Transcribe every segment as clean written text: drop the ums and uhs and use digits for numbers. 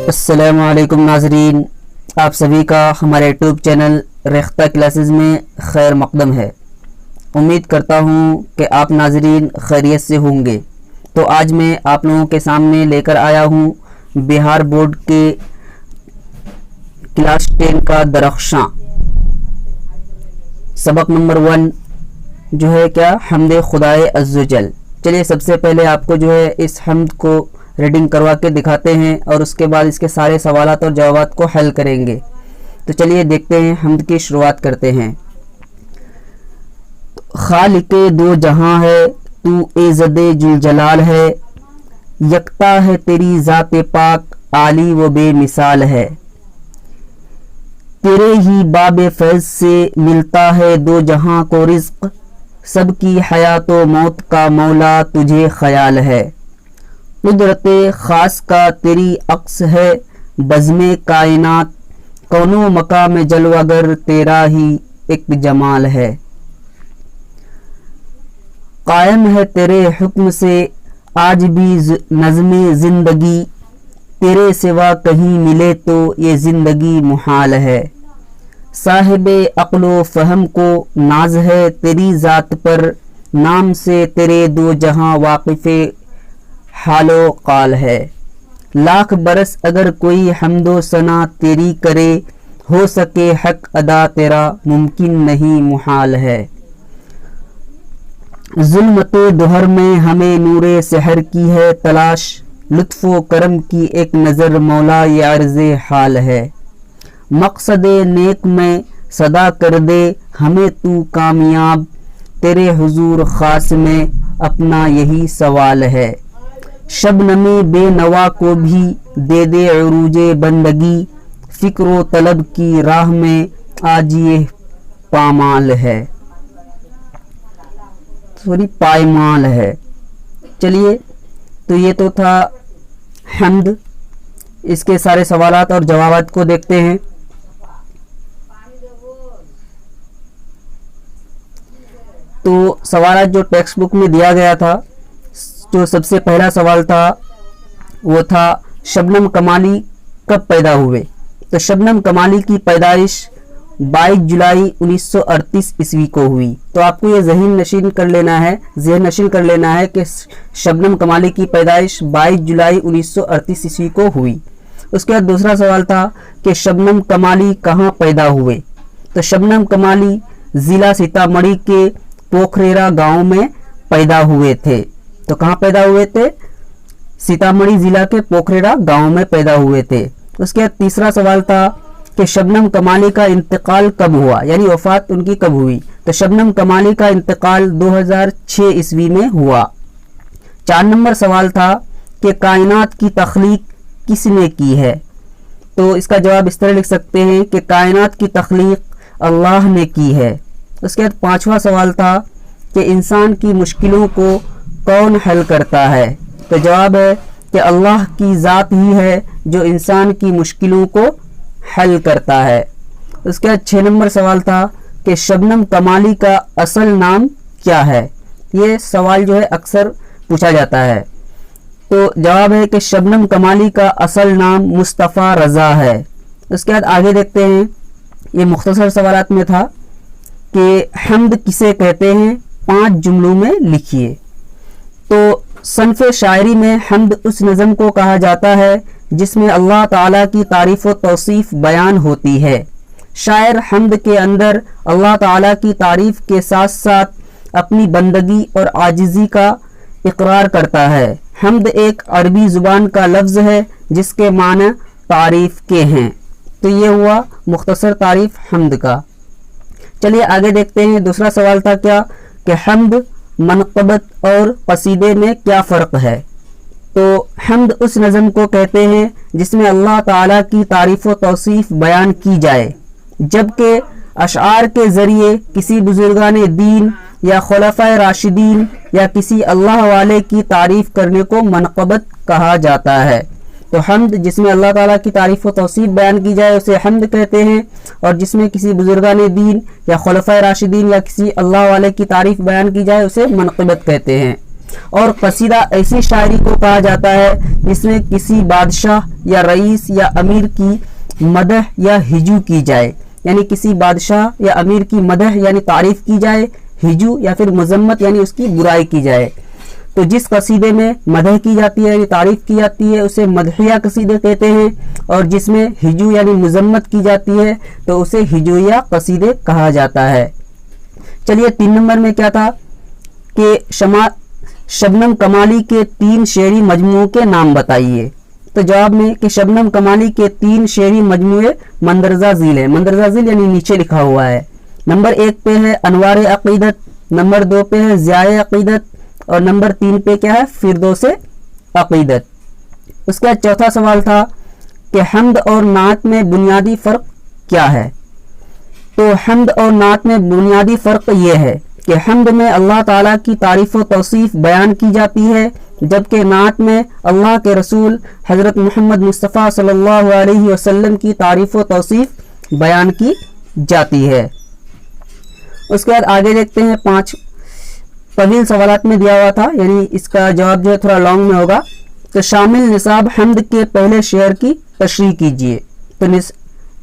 السلام علیکم ناظرین، آپ سبھی کا ہمارے یوٹیوب چینل ریختہ کلاسز میں خیر مقدم ہے۔ امید کرتا ہوں کہ آپ ناظرین خیریت سے ہوں گے۔ تو آج میں آپ لوگوں کے سامنے لے کر آیا ہوں بہار بورڈ کے کلاس 10 کا درخشاں سبق نمبر 1 جو ہے کیا حمد خدائے عزوجل۔ چلیے سب سے پہلے آپ کو جو ہے اس حمد کو ریڈنگ کروا کے دکھاتے ہیں اور اس کے بعد اس کے سارے سوالات اور جوابات کو حل کریں گے۔ تو چلیے دیکھتے ہیں، حمد کی شروعات کرتے ہیں۔ خالق دو جہاں ہے تو ایزد جلجلال ہے، یکتا ہے تیری ذات پاک عالی و بے مثال ہے، تیرے ہی باب فیض سے ملتا ہے دو جہاں کو رزق، سب کی حیات و موت کا مولا تجھے خیال ہے، قدرت خاص کا تیری عکس ہے بزم کائنات، کون و مقام جلوہ گر تیرا ہی ایک جمال ہے، قائم ہے تیرے حکم سے آج بھی نظم زندگی، تیرے سوا کہیں ملے تو یہ زندگی محال ہے، صاحب عقل و فہم کو ناز ہے تیری ذات پر، نام سے تیرے دو جہاں واقف حال و قال ہے، لاکھ برس اگر کوئی حمد و ثنا تیری کرے، ہو سکے حق ادا تیرا ممکن نہیں محال ہے، ظلمت دہر میں ہمیں نور سحر کی ہے تلاش، لطف و کرم کی ایک نظر مولا یہ عرض حال ہے، مقصد نیک میں صدا کر دے ہمیں تو کامیاب، تیرے حضور خاص میں اپنا یہی سوال ہے، شبنم بے نوا کو بھی دے دے عروج بندگی، فکر و طلب کی راہ میں آج یہ پامال ہے، پائمال ہے۔ چلیے تو یہ تو تھا حمد، اس کے سارے سوالات اور جوابات کو دیکھتے ہیں۔ تو سوالات جو ٹیکسٹ بک میں دیا گیا تھا، جو سب سے پہلا سوال تھا وہ تھا شبنم کمالی کب پیدا ہوئے؟ تو شبنم کمالی کی پیدائش 22 جولائی 1938 عیسوی کو ہوئی۔ تو آپ کو یہ ذہن نشین کر لینا ہے کہ شبنم کمالی کی پیدائش 22 جولائی 1938 عیسوی کو ہوئی۔ اس کے بعد دوسرا سوال تھا کہ شبنم کمالی کہاں پیدا ہوئے؟ تو شبنم کمالی ضلع سیتامڑھی کے پوکھریرا گاؤں میں پیدا ہوئے تھے۔ تو کہاں پیدا ہوئے تھے؟ سیتامڑھی ضلع کے پوکھریرا گاؤں میں پیدا ہوئے تھے۔ اس کے بعد تیسرا سوال تھا کہ شبنم کمالی کا انتقال کب ہوا، یعنی وفات ان کی کب ہوئی؟ تو شبنم کمالی کا انتقال 2006 عیسوی میں ہوا۔ 4 نمبر سوال تھا کہ کائنات کی تخلیق کس نے کی ہے؟ تو اس کا جواب اس طرح لکھ سکتے ہیں کہ کائنات کی تخلیق اللہ نے کی ہے۔ اس کے بعد 5واں سوال تھا کہ انسان کی مشکلوں کو کون حل کرتا ہے؟ تو جواب ہے کہ اللہ کی ذات ہی ہے جو انسان کی مشکلوں کو حل کرتا ہے۔ اس کے بعد 6 نمبر سوال تھا کہ شبنم کمالی کا اصل نام کیا ہے؟ یہ سوال جو ہے اکثر پوچھا جاتا ہے۔ تو جواب ہے کہ شبنم کمالی کا اصل نام مصطفیٰ رضا ہے۔ اس کے بعد آگے دیکھتے ہیں، یہ مختصر سوالات میں تھا کہ حمد کسے کہتے ہیں؟ 5 جملوں میں لکھیے۔ تو صنف شاعری میں حمد اس نظم کو کہا جاتا ہے جس میں اللہ تعالیٰ کی تعریف و توصیف بیان ہوتی ہے۔ شاعر حمد کے اندر اللہ تعالیٰ کی تعریف کے ساتھ ساتھ اپنی بندگی اور عاجزی کا اقرار کرتا ہے۔ حمد ایک عربی زبان کا لفظ ہے جس کے معنی تعریف کے ہیں۔ تو یہ ہوا مختصر تعریف حمد کا۔ چلیے آگے دیکھتے ہیں، دوسرا سوال تھا کیا کہ حمد، منقبت اور قصیدے میں کیا فرق ہے؟ تو حمد اس نظم کو کہتے ہیں جس میں اللہ تعالیٰ کی تعریف و توصیف بیان کی جائے، جبکہ اشعار کے ذریعے کسی بزرگان دین یا خلفائے راشدین یا کسی اللہ والے کی تعریف کرنے کو منقبت کہا جاتا ہے۔ تو حمد جس میں اللہ تعالیٰ کی تعریف و توصیف بیان کی جائے اسے حمد کہتے ہیں، اور جس میں کسی بزرگان دین یا خلفائے راشدین یا کسی اللہ والے کی تعریف بیان کی جائے اسے منقبت کہتے ہیں۔ اور قصیدہ ایسی شاعری کو کہا جاتا ہے جس میں کسی بادشاہ या रईस या अमीर की मदह या हिजू की जाए, यानी किसी बादशाह या अमीर की मदह यानी तारीफ की जाए, हिजू या फिर मजम्मत यानी उसकी बुराई की जाए। तो जिस कसीदे में मदह की जाती है यानी तारीफ की जाती है उसे मदहिया कसीदे कहते हैं, और जिसमें हिजू यानी मजम्मत की जाती है तो उसे हिजूया कसीदे कहा जाता है। चलिए 3 नंबर में क्या था कि शबनम कमाली के 3 शेरी मजमूओं के नाम बताइए। तो जवाब में कि शबनम कमाली के 3 शेरी मजमूए मंदरजा झील है। मंदरजा झील यानी नीचे लिखा हुआ है। नंबर 1 पे है अनवार अकीदत, नंबर 2 पे है ज़ियाए अकीदत, और नंबर 3 पे क्या है फिरदौस अकीदत। उसके बाद चौथा सवाल था कि हम्द और नात में बुनियादी फ़र्क क्या है। तो हम्द और नात में बुनियादी फ़र्क ये है कि हम्द में अल्लाह ताला की तारीफ़ व तौसीफ़ बयान की जाती है, जबकि नात में अल्लाह के रसूल हज़रत मोहम्मद मुस्तफ़ा सल्लल्लाहु अलैहि वसल्लम की तारीफ़ व तौसीफ़ बयान की जाती है। उसके बाद आगे देखते हैं 5 तवील सवालात में दिया हुआ था, यानी इसका जवाब जो है थोड़ा लॉन्ग में होगा। तो शामिल निसाब हम्द के पहले शेर की तशरीह कीजिए।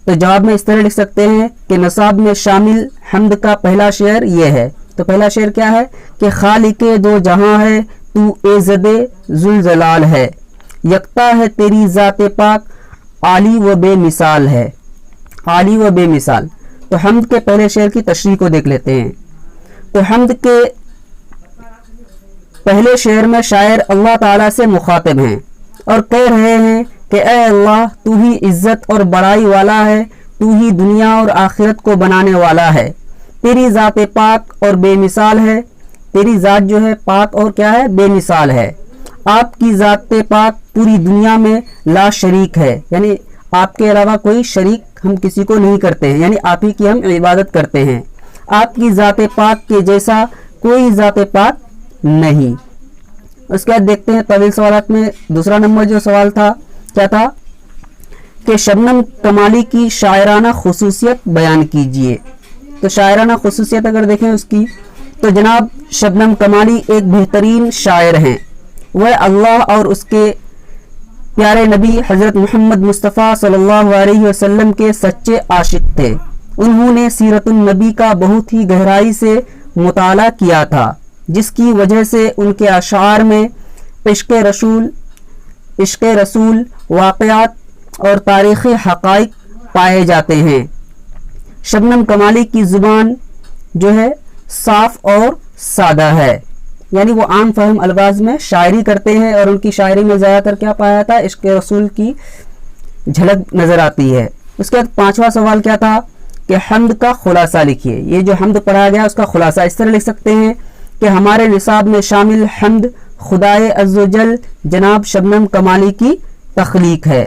तो जवाब में इस तरह लिख सकते हैं कि निसाब में शामिल हम्द का पहला शेर ये है। तो पहला शेर क्या है कि खालिके दो जहां है तू एज़दे जुलजलाल है, यकता है तेरी ज़ाते पाक आली व बेमिसाल है। आली व बेमिसाल। तो हम्द के पहले शेर की तशरीह को देख लेते हैं। तो हम्द के पहले शेर में शायर अल्लाह ताला से मुखातिब हैं और कह रहे हैं कि ए अल्लाह तू ही इज्जत और बड़ाई वाला है, तू ही दुनिया और आखिरत को बनाने वाला है, तेरी ज़ात पाक और बेमिसाल है। तेरी ज़ात जो है पाक और क्या है बेमिसाल है। आपकी ज़ात पाक पूरी दुनिया में ला शरीक है, यानी आपके अलावा कोई शरीक हम किसी को नहीं करते हैं, यानी आप ही की हम इबादत करते हैं। आपकी ज़ात पाक के जैसा कोई ज़ात पाक नहीं। उसके बाद देखते हैं तवील सवालात में दूसरा नंबर जो सवाल था क्या था कि शबनम कमाली की शायराना खुसूसियत बयान कीजिए। तो शायराना खुसूसियत अगर देखें उसकी, तो जनाब शबनम कमाली एक बेहतरीन शायर हैं। वह अल्लाह और उसके प्यारे नबी हज़रत मोहम्मद मुस्तफ़ा सल्लल्लाहु अलैहि वसल्लम के सच्चे आशिक थे। उन्होंने सीरतुन नबी का बहुत ही गहराई से मुताला किया था, जिसकी वजह से उनके अशार में इश्क़ रसूल वाक़यात और तारीख़ी हक़ाइक़ पाए जाते हैं। शबनम कमाली की ज़ुबान जो है साफ़ और सादा है, यानी वो आम फहम अल्फाज में शायरी करते हैं और उनकी शायरी में ज़्यादातर क्या पाया जाता है इश्क़ रसूल की झलक नज़र आती है। उसके बाद 5वां सवाल क्या था कि हम्द का खुलासा लिखिए। ये जो हम्द पढ़ाया गया उसका खुलासा इस तरह लिख सकते हैं कि हमारे निसाब में शामिल हम्द खुदाए अज़्ज़वजल जनाब शबनम कमाली की तख्लीक है।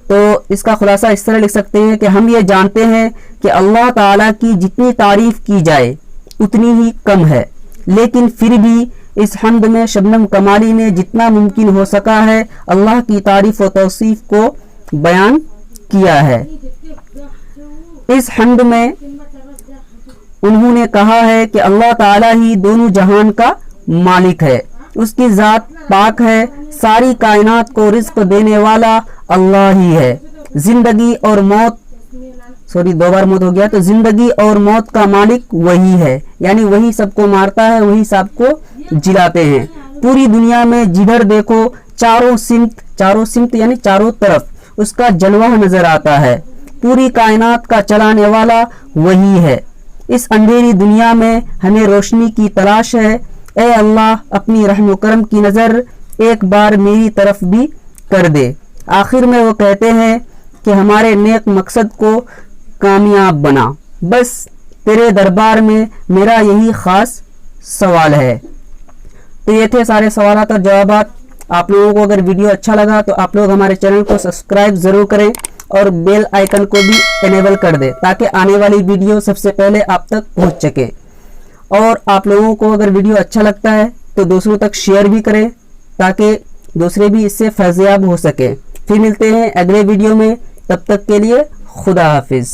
तो इसका खुलासा इस तरह लिख सकते हैं कि हम ये जानते हैं कि अल्लाह ताला की जितनी तारीफ़ की जाए उतनी ही कम है, लेकिन फिर भी इस हम्द में शबनम कमाली ने जितना मुमकिन हो सका है अल्लाह की तारीफ़ व तौसीफ़ को बयान किया है। इस हम्द में उन्होंने कहा है कि अल्लाह ताला ही दोनों जहान का मालिक है, उसकी ज़ात पाक है, सारी कायनात को रिज़्क़ देने वाला अल्लाह ही है। जिंदगी और मौत दो बार मौत हो गया, तो जिंदगी और मौत का मालिक वही है, यानी वही सबको मारता है, वही सबको जिलाते हैं। पूरी दुनिया में जिधर देखो चारों सिमत यानी चारों तरफ उसका जलवा नजर आता है। पूरी कायनात का चलाने वाला वही है। इस अंधेरी दुनिया में हमें रोशनी की तलाश है। ए अल्लाह अपनी रहम करम की नज़र एक बार मेरी तरफ भी कर दे। आखिर में वो कहते हैं कि हमारे नेक मकसद को कामयाब बना, बस तेरे दरबार में मेरा यही ख़ास सवाल है। तो ये थे सारे सवालात और जवाबात। आप लोगों को अगर वीडियो अच्छा लगा तो आप लोग हमारे चैनल को सब्सक्राइब ज़रूर करें और बेल आइकन को भी इनेबल कर दें ताकि आने वाली वीडियो सबसे पहले आप तक पहुंच सके। और आप लोगों को अगर वीडियो अच्छा लगता है तो दूसरों तक शेयर भी करें ताकि दूसरे भी इससे फैज़याब हो सके। फिर मिलते हैं अगले वीडियो में, तब तक के लिए खुदा हाफिज़।